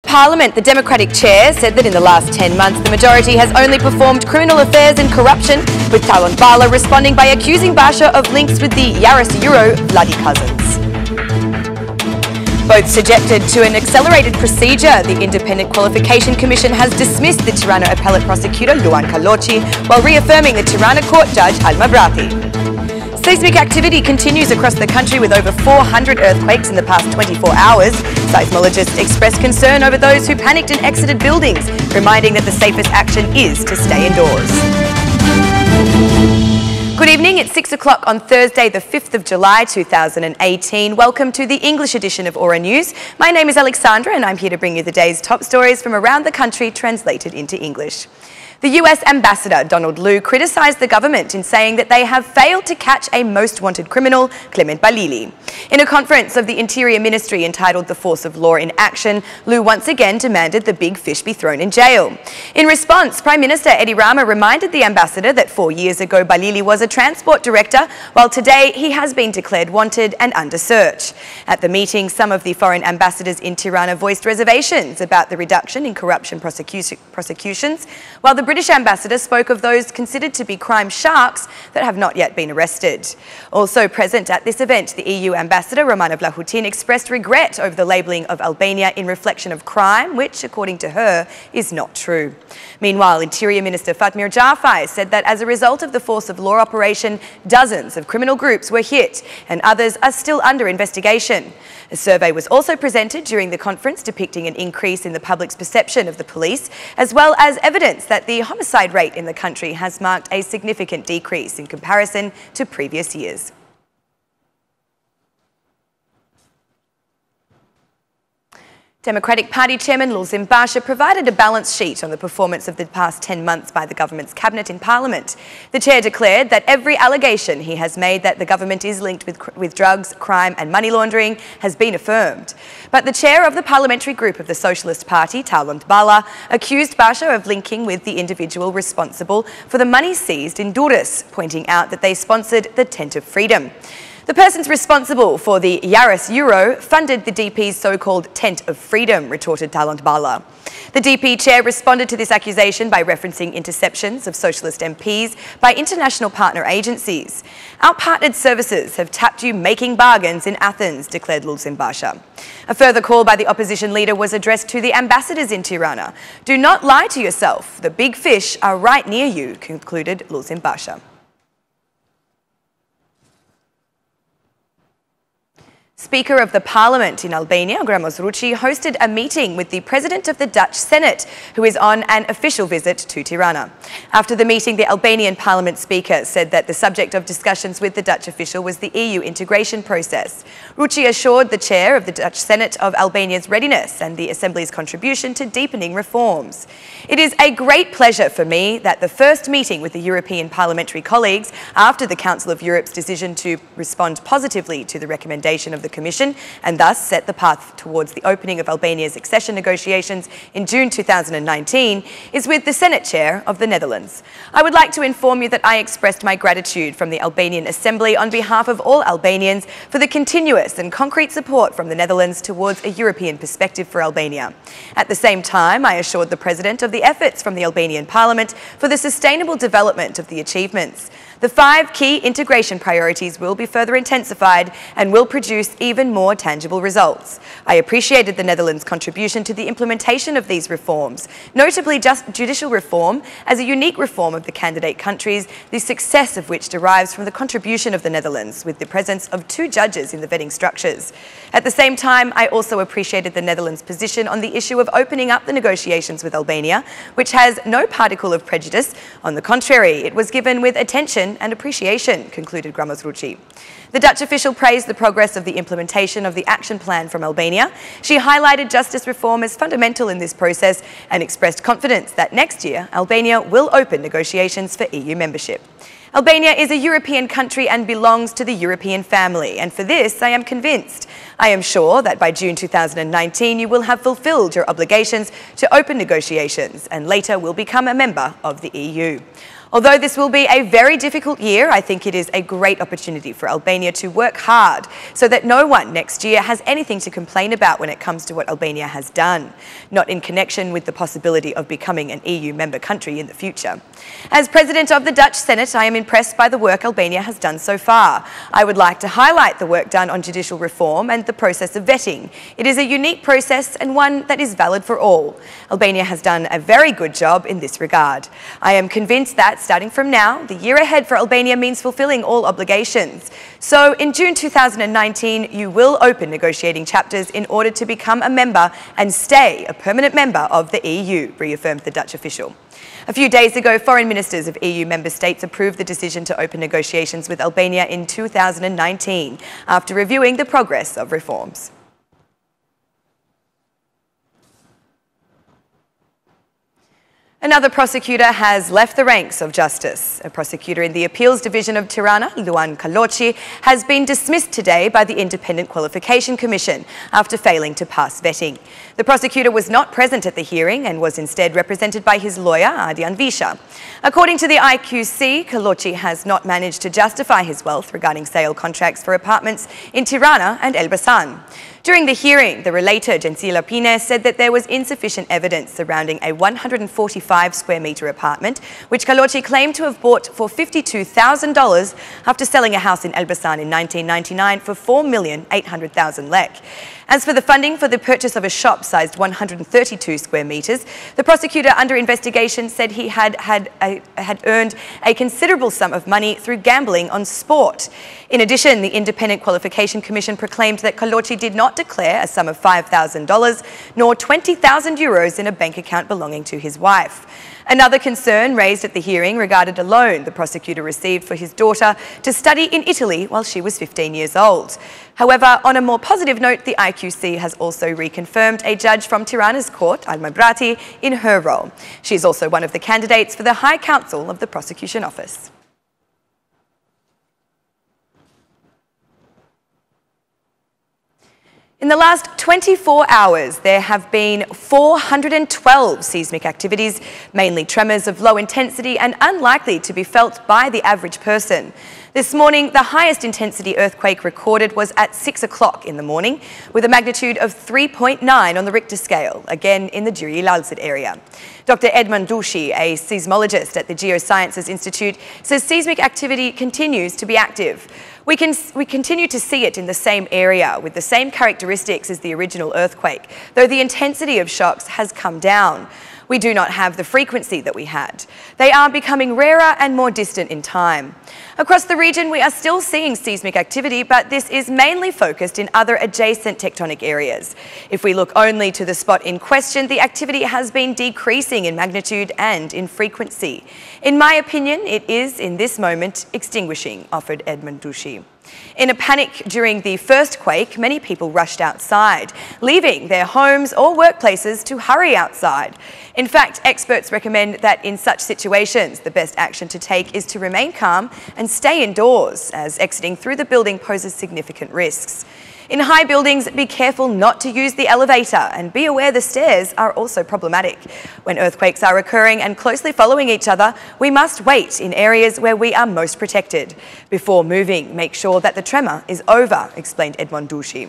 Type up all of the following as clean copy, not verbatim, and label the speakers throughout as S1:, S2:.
S1: Parliament, the Democratic chair said that in the last 10 months the majority has only performed criminal affairs and corruption, with Talon Bala responding by accusing Basha of links with the Yaris Euro bloody cousins. Both subjected to an accelerated procedure, the Independent Qualification Commission has dismissed the Tirana appellate prosecutor Luan Kalochi while reaffirming the Tirana court judge Al-Mabrati. Seismic activity continues across the country with over 400 earthquakes in the past 24 hours. Seismologists expressed concern over those who panicked and exited buildings, reminding that the safest action is to stay indoors. Good evening, it's 6 o'clock on Thursday the 5th of July 2018. Welcome to the English edition of Aura News. My name is Alexandra and I'm here to bring you the day's top stories from around the country translated into English. The US Ambassador Donald Lu criticised the government in saying that they have failed to catch a most wanted criminal, Clement Balili. In a conference of the Interior Ministry entitled The Force of Law in Action, Lu once again demanded the big fish be thrown in jail. In response, Prime Minister Edi Rama reminded the ambassador that 4 years ago Balili was a transport director, while today he has been declared wanted and under search. At the meeting, some of the foreign ambassadors in Tirana voiced reservations about the reduction in corruption prosecutions, while the British ambassador spoke of those considered to be crime sharks that have not yet been arrested. Also present at this event, the EU ambassador Romana Vlahutin expressed regret over the labelling of Albania in reflection of crime, which, according to her, is not true. Meanwhile, Interior Minister Fatmir Jafai said that as a result of the force of law operation, dozens of criminal groups were hit and others are still under investigation. A survey was also presented during the conference depicting an increase in the public's perception of the police, as well as evidence that the homicide rate in the country has marked a significant decrease in comparison to previous years. Democratic Party Chairman Lulzim Basha provided a balance sheet on the performance of the past 10 months by the government's cabinet in Parliament. The chair declared that every allegation he has made that the government is linked with drugs, crime and money laundering has been affirmed. But the chair of the parliamentary group of the Socialist Party, Talon Bala, accused Basha of linking with the individual responsible for the money seized in Durrës, pointing out that they sponsored the Tent of Freedom. The persons responsible for the Yaris Euro funded the DP's so-called Tent of Freedom, retorted Talon Bala. The DP chair responded to this accusation by referencing interceptions of Socialist MPs by international partner agencies. Our partnered services have tapped you making bargains in Athens, declared Lulzim Basha. A further call by the opposition leader was addressed to the ambassadors in Tirana. Do not lie to yourself. The big fish are right near you, concluded Lulzim Basha. Speaker of the Parliament in Albania, Gramos Rucci, hosted a meeting with the President of the Dutch Senate, who is on an official visit to Tirana. After the meeting, the Albanian Parliament Speaker said that the subject of discussions with the Dutch official was the EU integration process. Rucci assured the chair of the Dutch Senate of Albania's readiness and the Assembly's contribution to deepening reforms. It is a great pleasure for me that the first meeting with the European parliamentary colleagues after the Council of Europe's decision to respond positively to the recommendation of the Commission and thus set the path towards the opening of Albania's accession negotiations in June 2019 is with the Senate Chair of the Netherlands. I would like to inform you that I expressed my gratitude from the Albanian Assembly on behalf of all Albanians for the continuous and concrete support from the Netherlands towards a European perspective for Albania. At the same time, I assured the President of the efforts from the Albanian Parliament for the sustainable development of the achievements. The 5 key integration priorities will be further intensified and will produce even more tangible results. I appreciated the Netherlands' contribution to the implementation of these reforms, notably judicial reform as a unique reform of the candidate countries, the success of which derives from the contribution of the Netherlands, with the presence of 2 judges in the vetting structures. At the same time, I also appreciated the Netherlands' position on the issue of opening up the negotiations with Albania, which has no particle of prejudice. On the contrary, it was given with attention and appreciation, concluded Gramos Rucci. The Dutch official praised the progress of the implementation of the action plan from Albania. She highlighted justice reform as fundamental in this process and expressed confidence that next year Albania will open negotiations for EU membership. Albania is a European country and belongs to the European family, and for this I am convinced. I am sure that by June 2019 you will have fulfilled your obligations to open negotiations and later will become a member of the EU. Although this will be a very difficult year, I think it is a great opportunity for Albania to work hard so that no one next year has anything to complain about when it comes to what Albania has done, not in connection with the possibility of becoming an EU member country in the future. As President of the Dutch Senate, I am impressed by the work Albania has done so far. I would like to highlight the work done on judicial reform and the process of vetting. It is a unique process and one that is valid for all. Albania has done a very good job in this regard. I am convinced that starting from now, the year ahead for Albania means fulfilling all obligations. So in June 2019, you will open negotiating chapters in order to become a member and stay a permanent member of the EU, reaffirmed the Dutch official. A few days ago, foreign ministers of EU member states approved the decision to open negotiations with Albania in 2019 after reviewing the progress of reforms. Another prosecutor has left the ranks of justice. A prosecutor in the Appeals Division of Tirana, Luan Kalochi, has been dismissed today by the Independent Qualification Commission after failing to pass vetting. The prosecutor was not present at the hearing and was instead represented by his lawyer, Ardian Visha. According to the IQC, Kalochi has not managed to justify his wealth regarding sale contracts for apartments in Tirana and Elbasan. During the hearing, the relator, Gensila Pines, said that there was insufficient evidence surrounding a 145 square metre apartment, which Kalochi claimed to have bought for $52,000 after selling a house in Elbasan in 1999 for 4,800,000 lek. As for the funding for the purchase of a shop sized 132 square metres, the prosecutor under investigation said he had earned a considerable sum of money through gambling on sport. In addition, the Independent Qualification Commission proclaimed that Kalochi did not declare a sum of $5,000 nor 20,000 euros in a bank account belonging to his wife. Another concern raised at the hearing regarded a loan the prosecutor received for his daughter to study in Italy while she was 15 years old. However, on a more positive note, the IQC has also reconfirmed a judge from Tirana's court, Alma Brati, in her role. She is also one of the candidates for the High Council of the Prosecution Office. In the last 24 hours, there have been 412 seismic activities, mainly tremors of low intensity and unlikely to be felt by the average person. This morning, the highest intensity earthquake recorded was at 6 o'clock in the morning, with a magnitude of 3.9 on the Richter scale, again in the Jiri-Lalsit area. Dr. Edmund Dushi, a seismologist at the Geosciences Institute, says seismic activity continues to be active. We continue to see it in the same area with the same characteristics as the original earthquake, though the intensity of shocks has come down. We do not have the frequency that we had. They are becoming rarer and more distant in time. Across the region, we are still seeing seismic activity, but this is mainly focused in other adjacent tectonic areas. If we look only to the spot in question, the activity has been decreasing in magnitude and in frequency. In my opinion, it is, in this moment, extinguishing, offered Edmund Dushi. In a panic during the first quake, many people rushed outside, leaving their homes or workplaces to hurry outside. In fact, experts recommend that in such situations, the best action to take is to remain calm and stay indoors, as exiting through the building poses significant risks. In high buildings, be careful not to use the elevator and be aware the stairs are also problematic. When earthquakes are occurring and closely following each other, we must wait in areas where we are most protected. Before moving, make sure that the tremor is over, explained Edmond Dushi.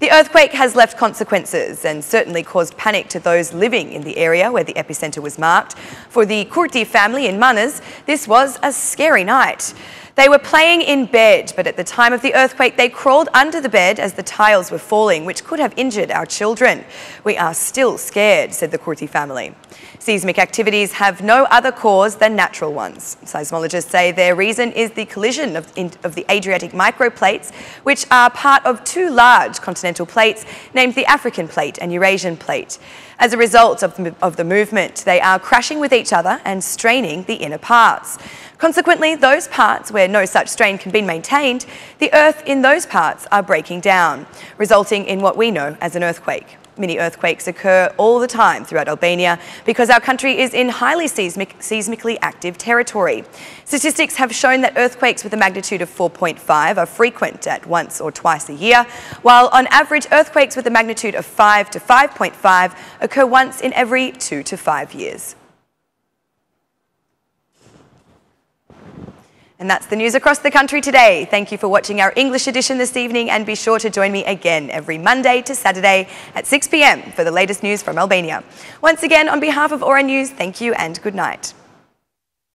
S1: The earthquake has left consequences and certainly caused panic to those living in the area where the epicenter was marked. For the Kurti family in Manas, this was a scary night. They were playing in bed, but at the time of the earthquake, they crawled under the bed as the tiles were falling, which could have injured our children. We are still scared, said the Kurti family. Seismic activities have no other cause than natural ones. Seismologists say their reason is the collision of the Adriatic microplates, which are part of two large continental plates named the African plate and Eurasian plate. As a result of the movement, they are crashing with each other and straining the inner parts. Consequently, those parts where no such strain can be maintained, the earth in those parts are breaking down, resulting in what we know as an earthquake. Mini-earthquakes occur all the time throughout Albania because our country is in highly seismically active territory. Statistics have shown that earthquakes with a magnitude of 4.5 are frequent at once or twice a year, while on average earthquakes with a magnitude of 5 to 5.5 occur once in every 2 to 5 years. And that's the news across the country today. Thank you for watching our English edition this evening, and be sure to join me again every Monday to Saturday at 6 p.m. for the latest news from Albania. Once again, on behalf of Aura News, thank you and good night.